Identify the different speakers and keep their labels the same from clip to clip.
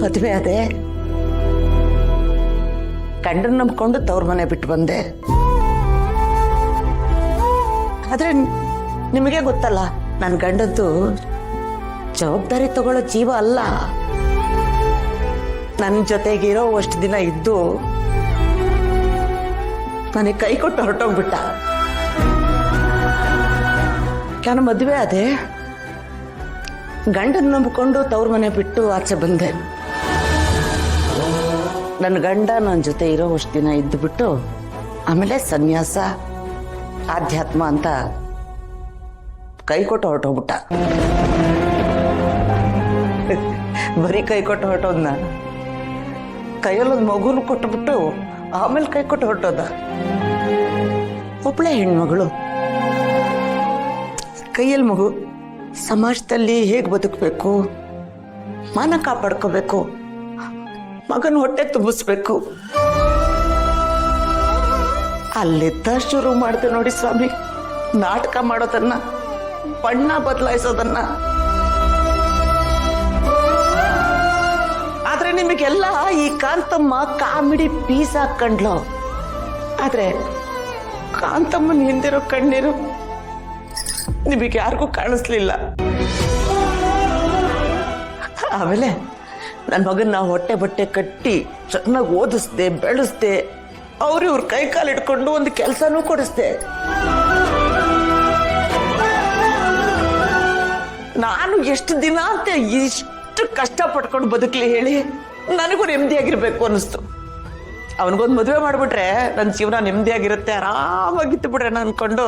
Speaker 1: ಮದುವೆ ಅದೇ ಗಂಡನ ನಂಬ್ಕೊಂಡು ತವ್ರ ಮನೆ ಬಿಟ್ಟು ಬಂದೆ. ಆದ್ರೆ ನಿಮಗೆ ಗೊತ್ತಲ್ಲ, ನನ್ನ ಗಂಡದ್ದು ಜವಾಬ್ದಾರಿ ತಗೊಳ್ಳೋ ಜೀವ ಅಲ್ಲ. ನನ್ನ ಜೊತೆಗಿರೋ ಅಷ್ಟು ದಿನ ಇದ್ದು ನನಗೆ ಕೈ ಕೊಟ್ಟು ಹೊರಟೋಗ್ಬಿಟ್ಟ. ನಾನು ಮದುವೆ ಅದೇ ಗಂಡನ ನಂಬಿಕೊಂಡು ತವ್ರ ಮನೆ ಬಿಟ್ಟು ಆಚೆ ಬಂದೆ. ನನ್ನ ಗಂಡ ನನ್ನ ಜೊತೆ ಇರೋ ಅಷ್ಟು ದಿನ ಇದ್ದು ಬಿಟ್ಟು ಆಮೇಲೆ ಸನ್ಯಾಸ ಆಧ್ಯಾತ್ಮ ಅಂತ ಕೈ ಕೊಟ್ಟು ಹೊರಟೋಗ್ಬಿಟ್ಟ. ಬರೀ ಕೈ ಕೊಟ್ಟು ಹೊರಟೋದ್ನ, ಕೈಯಲ್ಲೊಂದು ಮಗುನು ಕೊಟ್ಟುಬಿಟ್ಟು ಆಮೇಲೆ ಕೈ ಕೊಟ್ಟು ಹೊರಟೋದ. ಒಬ್ಬಳೆ ಹೆಣ್ಮಗಳು, ಕೈಯಲ್ಲಿ ಮಗು. ಸಮಾಜದಲ್ಲಿ ಹೇಗೆ ಬದುಕಬೇಕು, ಮಾನ ಕಾಪಾಡ್ಕೋಬೇಕು, ಮಗನ ಹೊಟ್ಟೆ ತುಂಬಿಸ್ಬೇಕು. ಅಲ್ಲಿದ್ದ ಶುರು ಮಾಡಿದೆ ನೋಡಿ ಸ್ವಾಮಿ, ನಾಟಕ ಮಾಡೋದನ್ನ, ಬಣ್ಣ ಬದಲಾಯಿಸೋದನ್ನ. ಆದ್ರೆ ನಿಮಗೆಲ್ಲ ಈ ಕಾಂತಮ್ಮ ಕಾಮಿಡಿ ಪೀಸ್ ಹಾಕೊಂಡ್ಲು. ಆದ್ರೆ ಕಾಂತಮ್ಮನ ಹಿಂದಿರೋ ಕಣ್ಣೀರು ನಿಮಗೆ ಯಾರಿಗೂ ಕಾಣಿಸ್ಲಿಲ್ಲ. ಆಮೇಲೆ ನನ್ನ ಮಗನ್ನ ಹೊಟ್ಟೆ ಬಟ್ಟೆ ಕಟ್ಟಿ ಚೆನ್ನಾಗಿ ಓದಿಸ್ದೆ, ಬೆಳೆಸ್ದೆ. ಇವ್ರ ಕೈ ಕಾಲು ಇಟ್ಕೊಂಡು ಒಂದು ಕೆಲಸನೂ ಕೊಡಿಸ್ದೆ. ನಾನು ಎಷ್ಟು ದಿನ ಅಂತ ಇಷ್ಟು ಕಷ್ಟ ಪಟ್ಕೊಂಡು ಬದುಕಲಿ ಹೇಳಿ? ನನಗೂ ನೆಮ್ಮದಿಯಾಗಿರ್ಬೇಕು ಅನ್ನಿಸ್ತು. ಅವನಿಗೊಂದು ಮದುವೆ ಮಾಡಿಬಿಟ್ರೆ ನನ್ನ ಜೀವನ ನೆಮ್ಮದಿಯಾಗಿರುತ್ತೆ, ಆರಾಮಾಗಿತ್ತು ಬಿಡ್ರೆ ಅನ್ಕೊಂಡು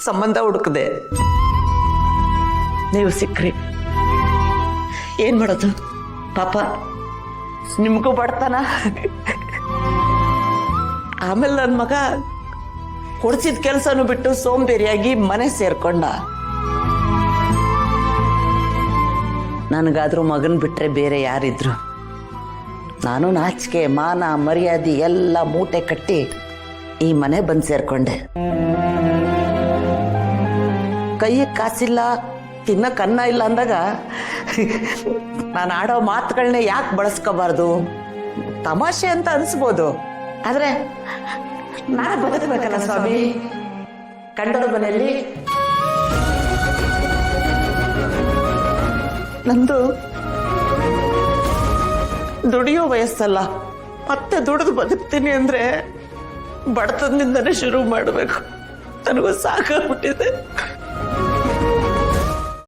Speaker 1: ಸಂಬಂಧ ಹುಡುಕದೆ. ನೀವು ಸಿಕ್ಕ್ರಿ. ಏನ್ ಮಾಡೋದು ಪಾಪ, ನಿಮ್ಗೂ ಬಡ್ತಾನ. ಆಮೇಲೆ ನನ್ನ ಮಗ ಕೊಡ್ಸಿದ ಕೆಲಸನೂ ಬಿಟ್ಟು ಸೋಂಬೇರಿಯಾಗಿ ಮನೆ ಸೇರ್ಕೊಂಡ. ನನಗಾದ್ರೂ ಮಗನ್ ಬಿಟ್ರೆ ಬೇರೆ ಯಾರಿದ್ರು? ನಾನು ನಾಚಿಕೆ ಮಾನ ಮರ್ಯಾದೆ ಎಲ್ಲ ಮೂಟೆ ಕಟ್ಟಿ ಈ ಮನೆ ಬಂದು ಸೇರ್ಕೊಂಡೆ. ಕೈಗೆ ಕಾಸಿಲ್ಲ, ತಿನ್ನಕ್ಕೆ ಅನ್ನ ಇಲ್ಲ ಅಂದಾಗ ನಾನು ಆಡೋ ಮಾತುಗಳನ್ನ ಯಾಕೆ ಬಳಸ್ಕೋಬಾರ್ದು? ತಮಾಷೆ ಅಂತ ಅನ್ಸ್ಬೋದು, ಆದ್ರೆ ನಾನು ಬದುಕಬೇಕಲ್ಲ ಸ್ವಾಮಿ. ಕಂಡೋರ ಮನೆಯಲ್ಲಿ ನಂದು ದುಡಿಯೋ ವಯಸ್ಸಲ್ಲ. ಮತ್ತೆ ದುಡಿದು ಬದುಕ್ತೀನಿ ಅಂದ್ರೆ ಬಡತನದಿಂದನೇ ಶುರು ಮಾಡಬೇಕು. ನನಗೂ ಸಾಕಾಗ್ಬಿಟ್ಟಿದೆ.